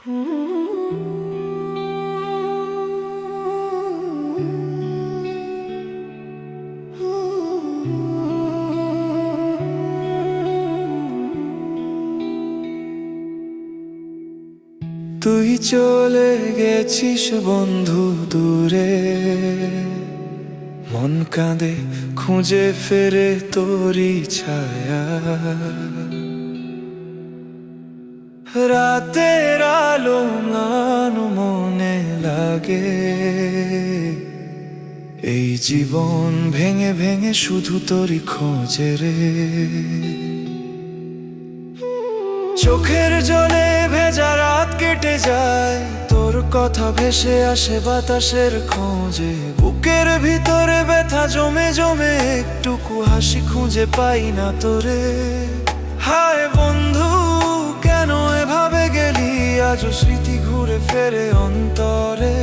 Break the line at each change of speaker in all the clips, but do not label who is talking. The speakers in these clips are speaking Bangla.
তুই চলে গেছিস বন্ধু দূরে, মন কাঁদে খুঁজে ফেরে তোরি ছায়া। রাতের আলো ম্লান মনে লাগে, এই জীবন ভেঙে ভেঙে শুধু তোরি খোঁজে রে। চোখের জলে ভেজা রাত কেটে যায়, তোর কথা ভেসে আসে বাতাসের খোঁজে। বুকের ভিতরে ব্যথা জমে জমে, একটুকু হাসি খুঁজে পাই না তোরে। হায় বন্ধু, কেন এভাবে গেলি? আজও স্মৃতি ঘুরে ফেরে অন্তরে।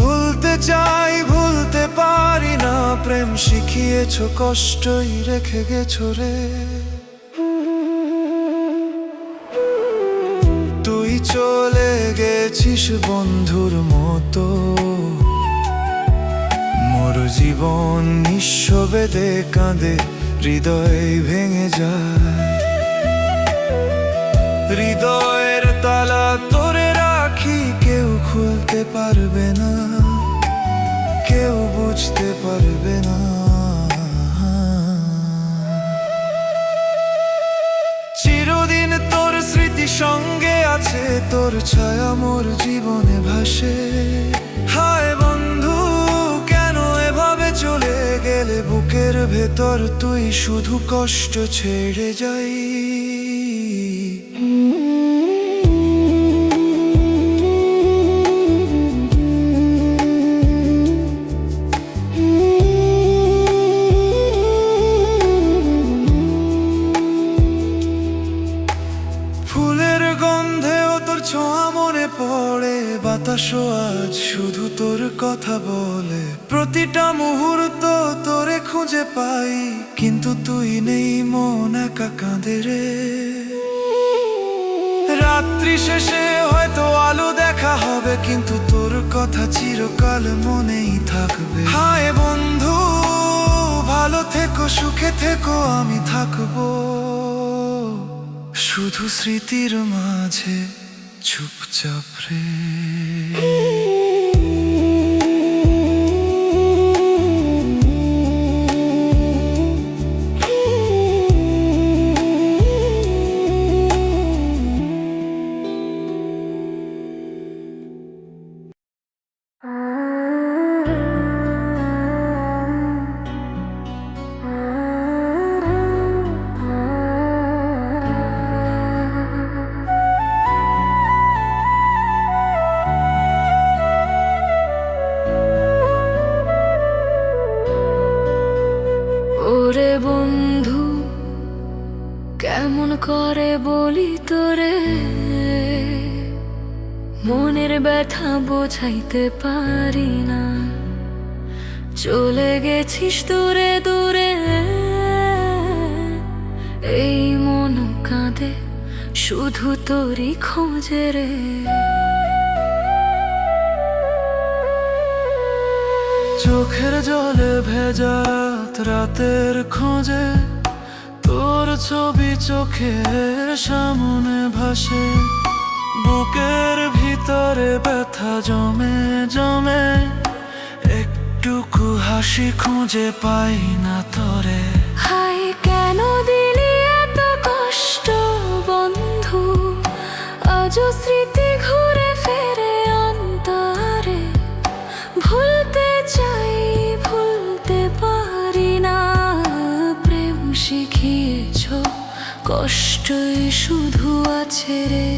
ভুলতে চাই ভুলতে পারি না, প্রেম শিখিয়েছ কষ্টই রেখে গেছো রে। তুই চলে গেছিস বন্ধুর মতো, মোর জীবন নিঃস্ব বেদে কাঁদে, হৃদয় ভেঙে যায়। হৃদয়ের তালা তোরে রাখি, কেউ খুলতে পারবে না, কেউ বুঝতে পারবে না। চিরদিন তোর স্মৃতি সঙ্গে আছে, তোর ছায়া মোর জীবনে ভাসে। হায় বন্ধু, কেন এভাবে চলে গেলে? বুকের ভেতর তুই শুধু কষ্ট ছেড়ে যাই। ফুলের গন্ধেও তোর ছোঁয়া মনে পড়ে, বাতাসও আজ শুধু তোর কথা বলে। প্রতিটা মুহূর্ত তোরে খুঁজে পাই, কিন্তু তুই নেই, মন একা কাঁদে রে। রাত্রি শেষে হয়তো আলো দেখা হবে, কিন্তু তোর কথা চিরকাল মনেই থাকবে। হায় বন্ধু, ভালো থেকো সুখে থেকো, আমি থাকবো শুধু স্মৃতির মাঝে চুপচাপ রে।
ওরে বন্ধু, কেমন করে বলি তোরে, মনের ব্যথা বোঝাইতে পারি না। চলে গেছিস দূরে দূরে, এই মন কাঁদে শুধু তোরই খোঁজে রে।
চোখের জলে ভেজা রাতের খোঁজে, তোর ছবি চোখের সামনে ভাসে। বুকের ভিতরে ব্যথা জমে জমে, একটুকু হাসি খুঁজে পাই না তোরে।
হাই কেন দিলি এত কষ্ট বন্ধু, আজও স্মৃতি ঘুরে ফেরে অন্তরে। ভুলতে চাই ভুলতে পারি না, প্রেম শিখিয়েছ কষ্টই শুধু আছে রে।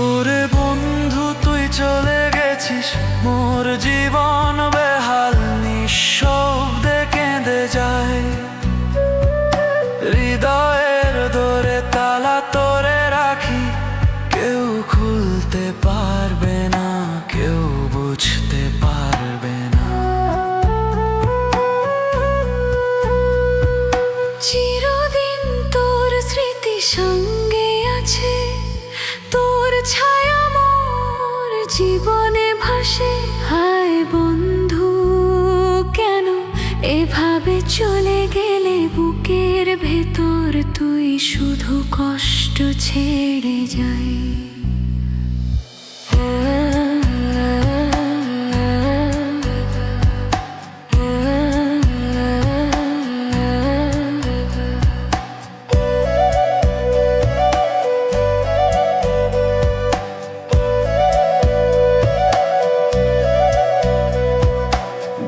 ওরে বন্ধু, তুই চলে গেছিস, মোর জীবন বেহাল নিঃশব্দে কেঁদে যায়। হৃদয়ের দোরে তালা তোরে রাখি, কেউ খুলতে পারবে না, কেউ বুঝতে পারবে না।
চিরদিন তোর স্মৃতি সঙ্গে আছে, তোর চলে গেলে বুকের ভেতর তুই শুধু কষ্ট ছেড়ে যাই।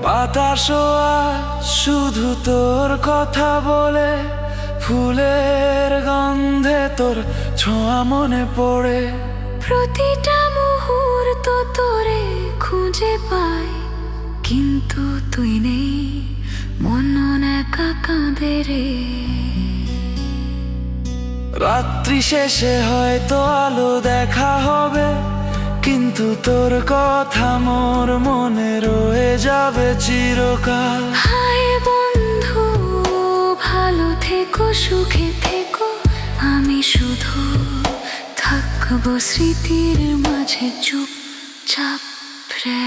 বাতাসও আজ শুধু তোর কথা বলে, ফুলের গন্ধে তোর ছোঁয়া মনে পড়ে।
প্রতিটা মুহূর্ত তোরে খুঁজে পাই, কিন্তু তুই নেই, মন একা কাঁদে রে।
রাত্রি শেষে হয়তো আলো দেখা হবে, কিন্তু তোর কথা মোর মনে রয়ে যাবে চিরকাল।
হায় বন্ধু, ভালো থেকো, সুখে থেকো, আমি শুধু থাকবো স্মৃতির মাঝে চুপচাপ রে।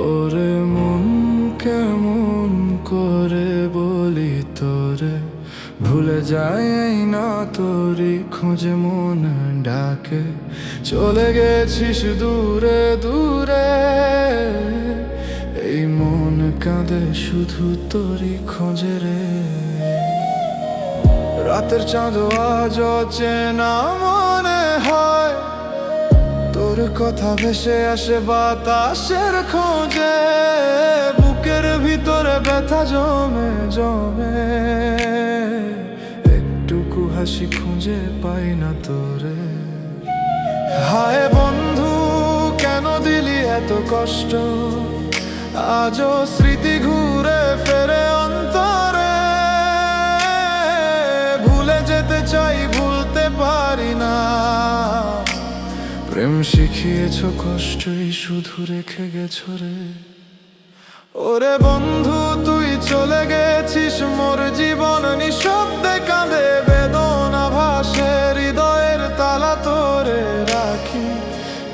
ওরে মন কেমন করে বলি তোরে, ভুলে যাই না তোরই খোঁজে মন ডাকে। চলে গেছিস দূরে দূরে, এই মন কাঁদে শুধু তোরই খোঁজে রে। রাতের চাঁদ আজ অচেনা মনে হয়, তোর কথা ভেসে আসে বাতাসের খোঁজে। বুকের ভিতরে ব্যথা জমে জমে, একটুকু হাসি খুঁজে পাই না তোরে। হায় বন্ধু, কেন দিলি এত কষ্ট, আজও স্মৃতি ঘুরে ফেরে অন্তরে। ভুলে যেতে চাই, ভুলতে পারি না, প্রেম শিখিয়েছ কষ্টই শুধু রেখে গেছো রে। ওরে বন্ধু, তুই চলে গেছিস, মোর জীবন নিঃশব্দে কাঁদে, বেদনা ভাসে হৃদয়ের তালা তোরে রাখি।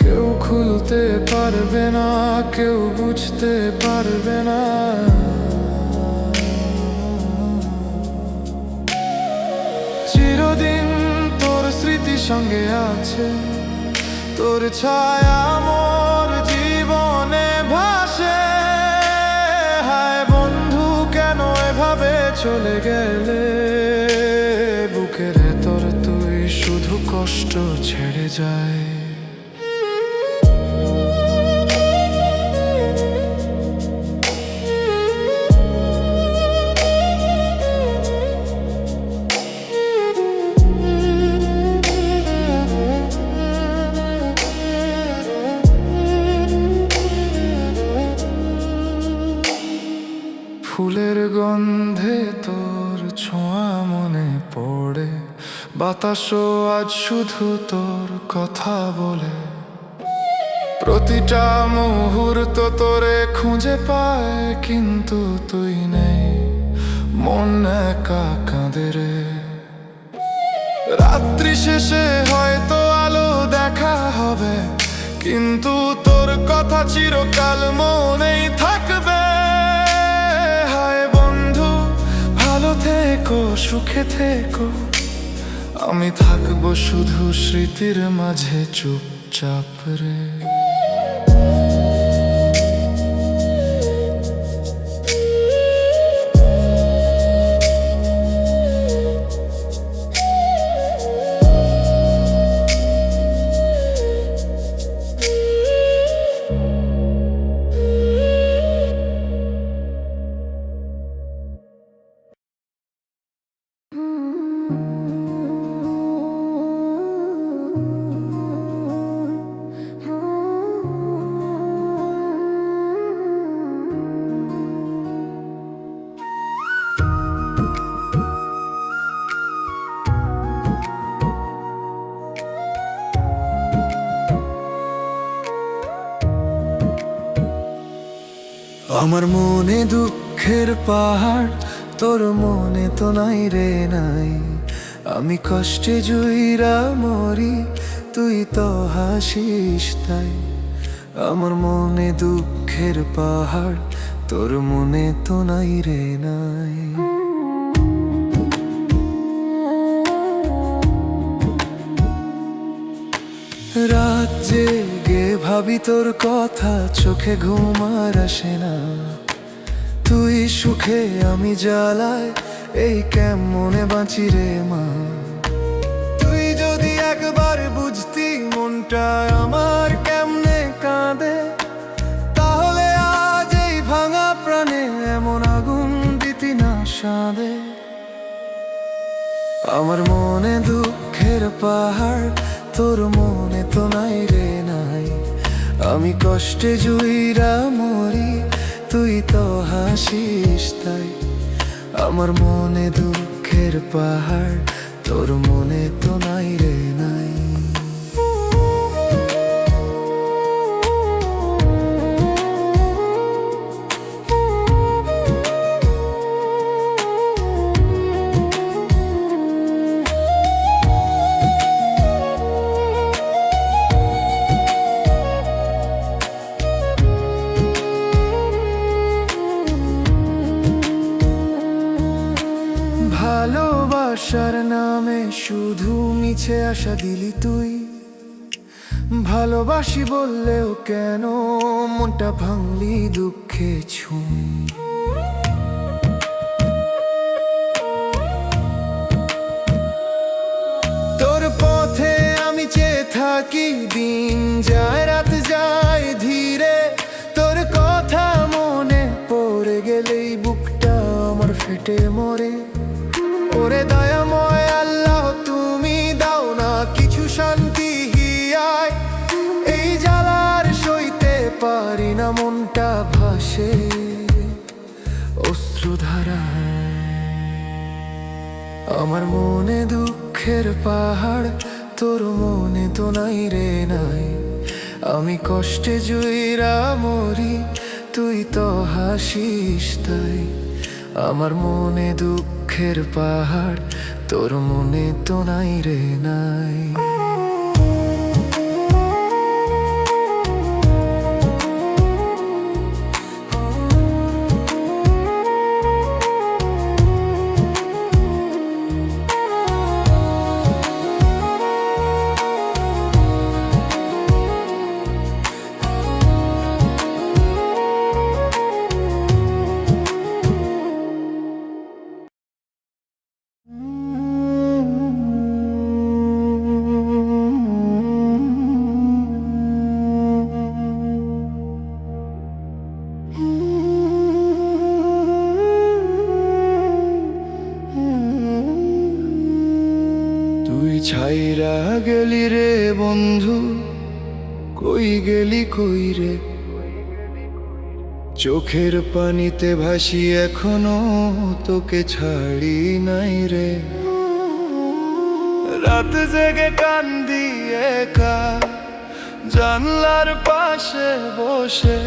কেউ খুলতে পারবে না, কেউ বুঝতে পারবে না। চিরদিন তোর স্মৃতি সঙ্গে আছে, তোর ছায়া মোর জীবনে ভাসে। হায় বন্ধু, কেন এভাবে চলে গেলে, বুকের তোর তুই শুধু কষ্ট ছেড়ে যায়। ফুলের গন্ধে তোর ছোঁয়া মনে পড়ে, বাতাসও আজ শুধু তোর কথা বলে। প্রতিটা মুহূর্ত তোরে খুঁজে পায়, কিন্তু তুই নেই, মন একা কাঁদে রে। রাত্রি শেষে হয়তো আলো দেখা হবে, কিন্তু তোর কথা চিরকাল মনেই থাকবে। থেকো, সুখে থেকো, আমি থাকবো শুধু স্মৃতির মাঝে চুপচাপ রে। আমার মনে দুঃখের পাহাড়, তোর মনে তো নাই রে নাই। আমি কষ্টে জুইরা মরি, তুই তো হাসিস তাই। আমার মনে দুঃখের পাহাড়, তোর মনে তো নাই রে নাই। রাত জেগে ভাবি তোর কথা, চোখে ঘুম আর আসে না। তুই সুখে আমি জ্বালায়, এই কেমনে বাঁচি রে মা। তুই যদি একবার বুঝতি মনটা আমার কেমনে কাঁদে, তাহলে আজ এই ভাঙা প্রাণে এমন আগুন দিতি না সাঁদে। আমার মনে দুঃখের পাহাড়, তোর মনে তো নাই রে নাই। আমি কষ্টে জুইরা মরি, তুই তো হাসিস তাই। আমার মনে দুঃখের পাহাড়, তোর মনে তো নাই রে নাই। ভালোবাসার নামে শুধু মিছে আশা দিলি তুই। ভালোবাসি বললেও কেন মনটা ভাঙলি দুঃখে ছুঁই। তোর পথে আমি চেয়ে থাকি, দিন যায় রাত যায় ধীরে। তোর কথা মনে পড়ে গেলেই বুকটা আমার ফেটে মরে। ওরে দয়াময় আল্লাহ, তুমি দাও না কিছু শান্তি হিয়ায়। এই জ্বালার সইতে পারি না, মনটা ভাসে অশ্রুধারায়। আমার মনে দুঃখের পাহাড়, তোর মনে তো নাই রে নাই। আমি কষ্টে জুইরা মরি, তুই তো হাসিস তাই। আমার মনে দুঃখের পাহাড়, তোর মনে তো নাই রে নাই। ছাইরা গেলি রে বন্ধু, কই গেলি কই রে। চোখের পানিতে ভাসি এখনো, তোকে ছাড়ি নাই রে। রাত জেগে কান্দি একা জানলার পাশে বসে।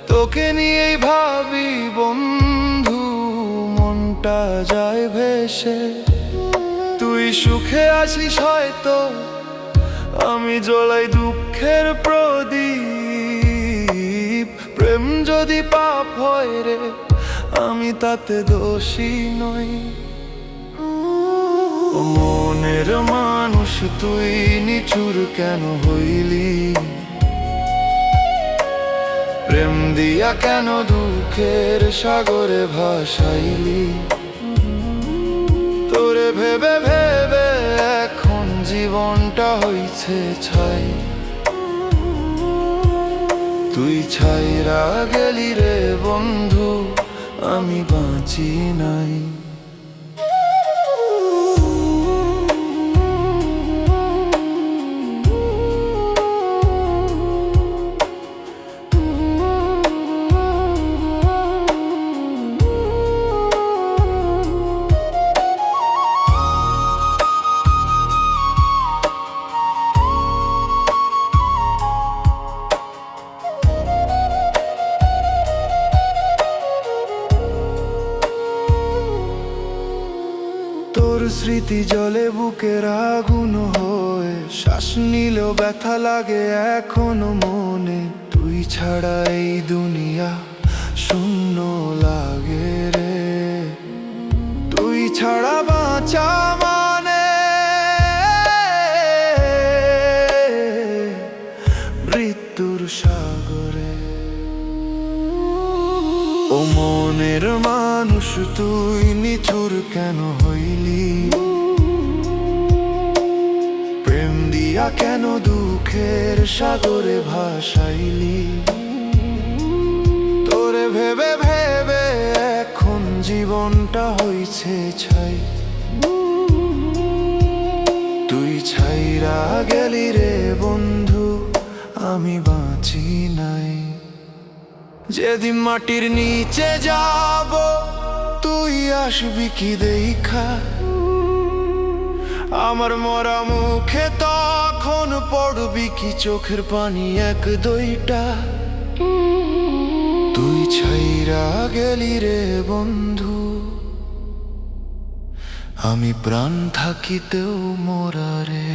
তোকে নিয়েই ভাবি বন্ধু, মনটা যায় ভেসে। তুই সুখে আসিস হয়তো, আমি জ্বলাই দুঃখের প্রদীপ। প্রেম যদি পাপ হয় রে, আমি তাতে দোষী নই। মনের মানুষ তুই নিঠুর কেন হইলি? প্রেম দিয়া কেন দুঃখের সাগরে ভাসাইলি? তোরে ভেবে ভেবে এখন জীবনটা হইছে ছাই। তুই ছাইরা গেলি রে বন্ধু, আমি বাঁচি নাই। স্মৃতি জলে বুকের আগুন হয়ে, শ্বাস নিলেও ব্যথা লাগে এখনো মনে। তুই ছাড়া এই দুনিয়া শূন্য লাগে রে, তুই ছাড়া বাঁচা মানে মৃত্যুর সাগরে। ও মনের মানুষ তুই নিঠুর কেন হইলি, প্রেম দিয়া কেন দুঃখের সাগরে ভাসাইলি। তোরে ভেবে ভেবে এখন জীবনটা হইছে ছাই, তুই ছাইরা গেলি রে বন্ধু, আমি বাঁচি নাই। যেদিন মাটির নিচে যাব তুই আসবি কি দেখা, আমার মরা মুখে তখন পড়বি কি চোখের পানি এক দুইটা। তুই ছাইরা গেলি রে বন্ধু, আমি প্রাণ থাকিতেও মরা রে।